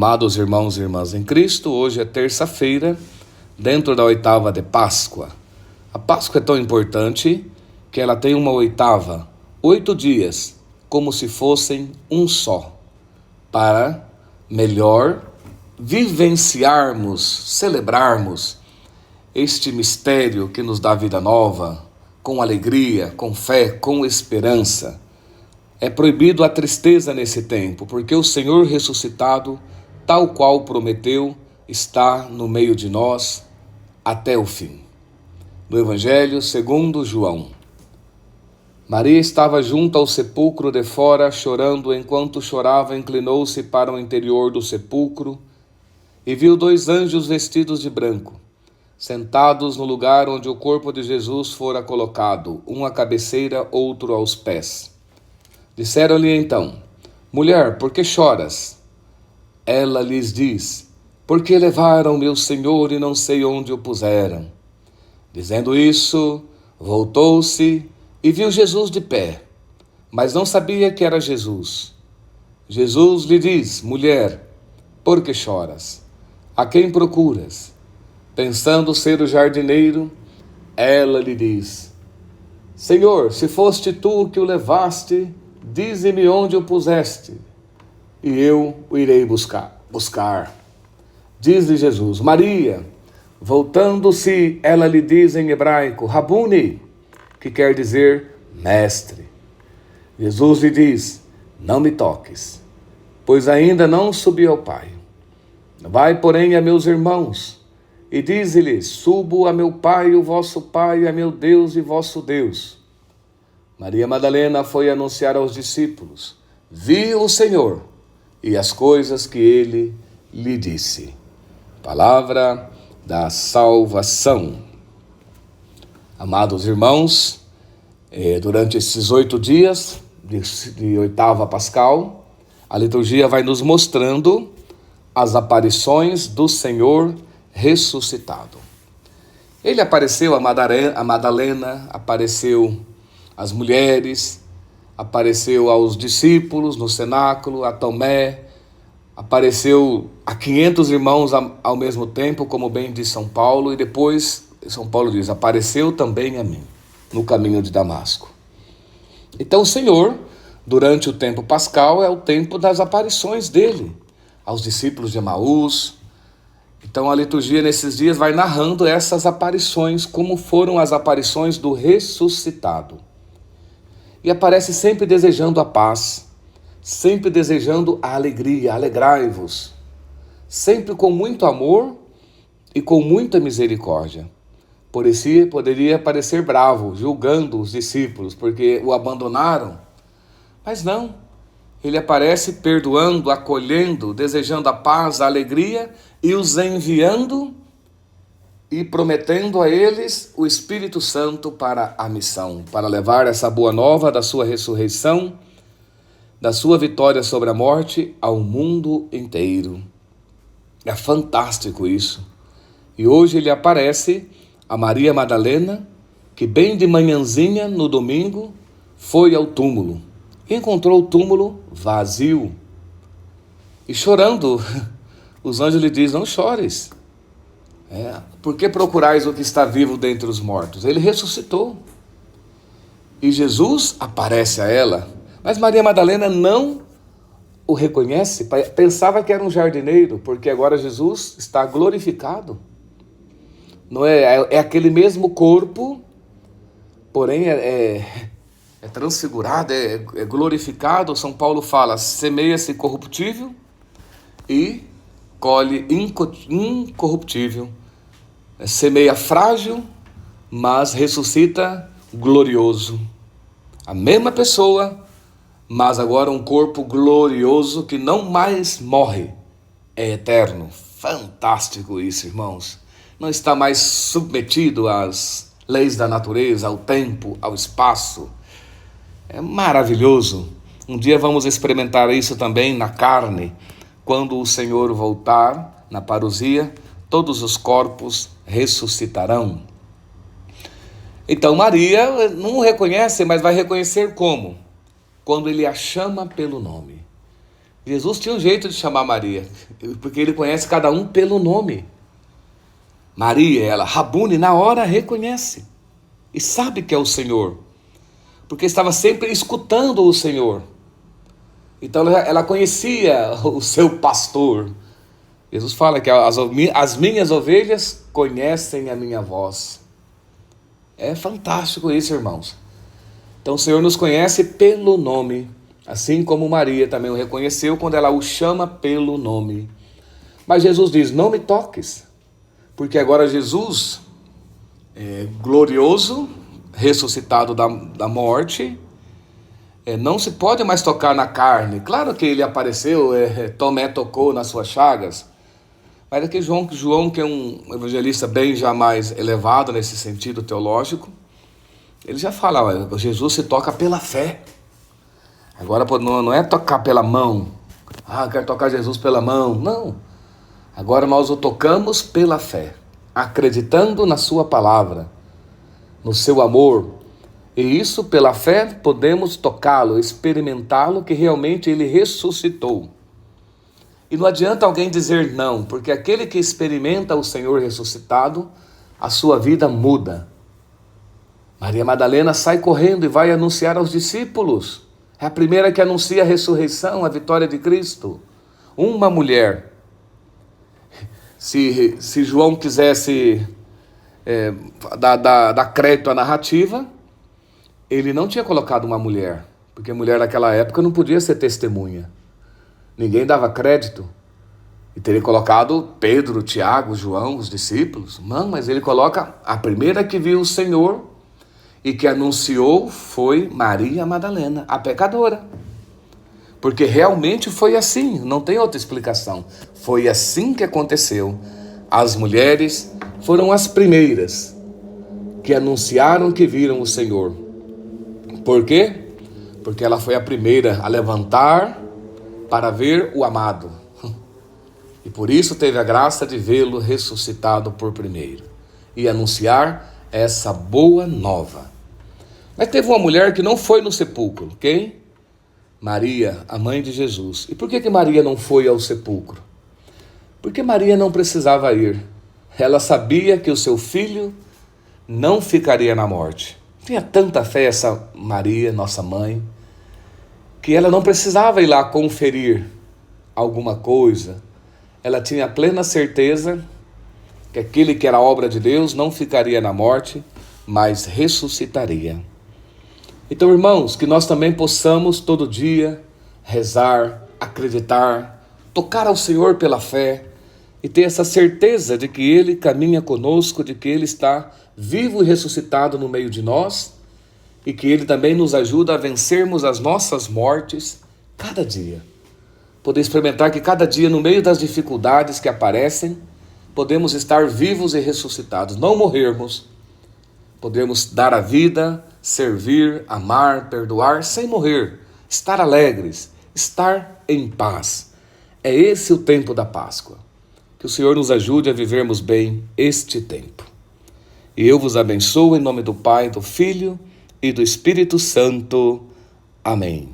Amados irmãos e irmãs em Cristo, hoje é terça-feira, dentro da oitava de Páscoa. A Páscoa é tão importante que ela tem uma oitava, 8 dias, como se fossem um só, para melhor vivenciarmos, celebrarmos este mistério que nos dá vida nova, com alegria, com fé, com esperança. É proibido a tristeza nesse tempo, porque o Senhor ressuscitado, tal qual prometeu, está no meio de nós até o fim. No Evangelho segundo João. Maria estava junto ao sepulcro de fora, chorando. Enquanto chorava, inclinou-se para o interior do sepulcro e viu 2 anjos vestidos de branco, sentados no lugar onde o corpo de Jesus fora colocado, um à cabeceira, outro aos pés. Disseram-lhe então: Mulher, por que choras? Ela lhes diz: Porque levaram meu Senhor e não sei onde o puseram. Dizendo isso, voltou-se e viu Jesus de pé, mas não sabia que era Jesus. Jesus lhe diz: Mulher, por que choras? A quem procuras? Pensando ser o jardineiro, ela lhe diz: Senhor, se foste tu que o levaste, dize-me onde o puseste, e eu o irei buscar. Diz-lhe Jesus: Maria. Voltando-se, ela lhe diz em hebraico: Rabuni, que quer dizer mestre. Jesus lhe diz: Não me toques, pois ainda não subi ao Pai. Vai, porém, a meus irmãos, e dize-lhes: Subo a meu Pai, o vosso Pai, a meu Deus e vosso Deus. Maria Madalena foi anunciar aos discípulos: Vi o Senhor e as coisas que ele lhe disse. Palavra da salvação. Amados irmãos, durante esses 8 dias de oitava pascal, a liturgia vai nos mostrando as aparições do Senhor ressuscitado. Ele apareceu a Madalena, apareceu às mulheres, apareceu aos discípulos no cenáculo, a Tomé, apareceu a 500 irmãos ao mesmo tempo, como bem diz São Paulo, e depois São Paulo diz: apareceu também a mim, no caminho de Damasco. Então o Senhor, durante o tempo pascal, é o tempo das aparições dele aos discípulos de Emaús. Então a liturgia nesses dias vai narrando essas aparições, como foram as aparições do ressuscitado. E aparece sempre desejando a paz, sempre desejando a alegria, alegrai-vos, sempre com muito amor e com muita misericórdia. Por isso poderia parecer bravo, julgando os discípulos, porque o abandonaram. Mas não, ele aparece perdoando, acolhendo, desejando a paz, a alegria e os enviando e prometendo a eles o Espírito Santo para a missão, para levar essa boa nova da sua ressurreição, da sua vitória sobre a morte ao mundo inteiro. É fantástico isso. E hoje ele aparece a Maria Madalena, que bem de manhãzinha, no domingo, foi ao túmulo. Encontrou o túmulo vazio. E chorando, os anjos lhe dizem: Não chores. Por que procurais o que está vivo dentre os mortos? Ele ressuscitou. E Jesus aparece a ela. Mas Maria Madalena não o reconhece, pensava que era um jardineiro, porque agora Jesus está glorificado. Não é aquele mesmo corpo, porém é transfigurado, é glorificado. São Paulo fala: semeia-se corruptível e colhe incorruptível. Semeia frágil, mas ressuscita glorioso. A mesma pessoa, mas agora um corpo glorioso que não mais morre, é eterno. Fantástico isso, irmãos. Não está mais submetido às leis da natureza, ao tempo, ao espaço. É maravilhoso. Um dia vamos experimentar isso também na carne. Quando o Senhor voltar na parousia, todos os corpos ressuscitarão. Então Maria não reconhece, mas vai reconhecer como? Quando ele a chama pelo nome. Jesus tinha um jeito de chamar Maria, porque ele conhece cada um pelo nome. Maria, ela, Rabune, na hora reconhece e sabe que é o Senhor, porque estava sempre escutando o Senhor. Então ela conhecia o seu pastor. Jesus fala que as minhas ovelhas conhecem a minha voz. É fantástico isso, irmãos. Então o Senhor nos conhece pelo nome, assim como Maria também o reconheceu quando ela o chama pelo nome. Mas Jesus diz, não me toques, porque agora Jesus é glorioso, ressuscitado da morte, não se pode mais tocar na carne. Claro que ele apareceu, Tomé tocou nas suas chagas, mas aqui João, que é um evangelista bem já mais elevado nesse sentido teológico, ele já fala, Jesus se toca pela fé. Agora não é tocar pela mão. Quero tocar Jesus pela mão. Não. Agora nós o tocamos pela fé, acreditando na sua palavra, no seu amor. E isso, pela fé, podemos tocá-lo, experimentá-lo, que realmente ele ressuscitou. E não adianta alguém dizer não, porque aquele que experimenta o Senhor ressuscitado, a sua vida muda. Maria Madalena sai correndo e vai anunciar aos discípulos. É a primeira que anuncia a ressurreição, a vitória de Cristo. Uma mulher. Se João quisesse dar crédito à narrativa, ele não tinha colocado uma mulher, porque a mulher naquela época não podia ser testemunha. Ninguém dava crédito. E teria colocado Pedro, Tiago, João, os discípulos. Não, mas ele coloca a primeira que viu o Senhor e que anunciou foi Maria Madalena, a pecadora. Porque realmente foi assim, não tem outra explicação. Foi assim que aconteceu. As mulheres foram as primeiras que anunciaram que viram o Senhor. Por quê? Porque ela foi a primeira a levantar para ver o amado. E por isso teve a graça de vê-lo ressuscitado por primeiro. E anunciar essa boa nova. Mas teve uma mulher que não foi no sepulcro. Quem? Maria, a mãe de Jesus. E por que Maria não foi ao sepulcro? Porque Maria não precisava ir. Ela sabia que o seu filho não ficaria na morte. Tinha tanta fé essa Maria, nossa mãe, que ela não precisava ir lá conferir alguma coisa. Ela tinha plena certeza que aquele que era obra de Deus não ficaria na morte, mas ressuscitaria. Então, irmãos, que nós também possamos todo dia rezar, acreditar, tocar ao Senhor pela fé e ter essa certeza de que Ele caminha conosco, de que Ele está vivo e ressuscitado no meio de nós e que Ele também nos ajuda a vencermos as nossas mortes cada dia. Poder experimentar que cada dia, no meio das dificuldades que aparecem, podemos estar vivos e ressuscitados, não morrermos. Podemos dar a vida, servir, amar, perdoar, sem morrer, estar alegres, estar em paz. É esse o tempo da Páscoa. Que o Senhor nos ajude a vivermos bem este tempo. E eu vos abençoo em nome do Pai, do Filho e do Espírito Santo. Amém.